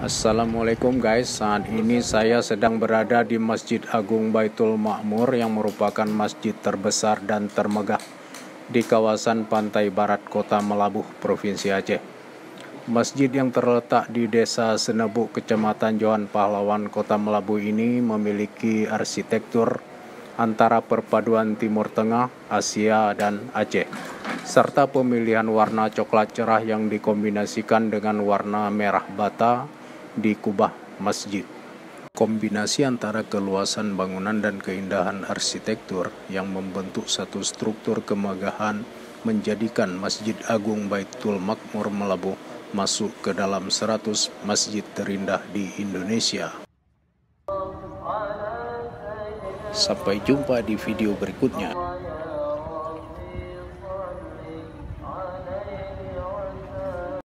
Assalamualaikum guys, saat ini saya sedang berada di Masjid Agung Baitul Ma'mur yang merupakan masjid terbesar dan termegah di kawasan pantai barat Kota Melabuh, Provinsi Aceh. Masjid yang terletak di Desa Senebu, Kecamatan Johan Pahlawan, Kota Melabuh ini memiliki arsitektur antara perpaduan Timur Tengah, Asia, dan Aceh, serta pemilihan warna coklat cerah yang dikombinasikan dengan warna merah bata di kubah masjid. Kombinasi antara keluasan bangunan dan keindahan arsitektur yang membentuk satu struktur kemegahan menjadikan Masjid Agung Baitul Ma'mur Melabuh masuk ke dalam 100 masjid terindah di Indonesia. Sampai jumpa di video berikutnya.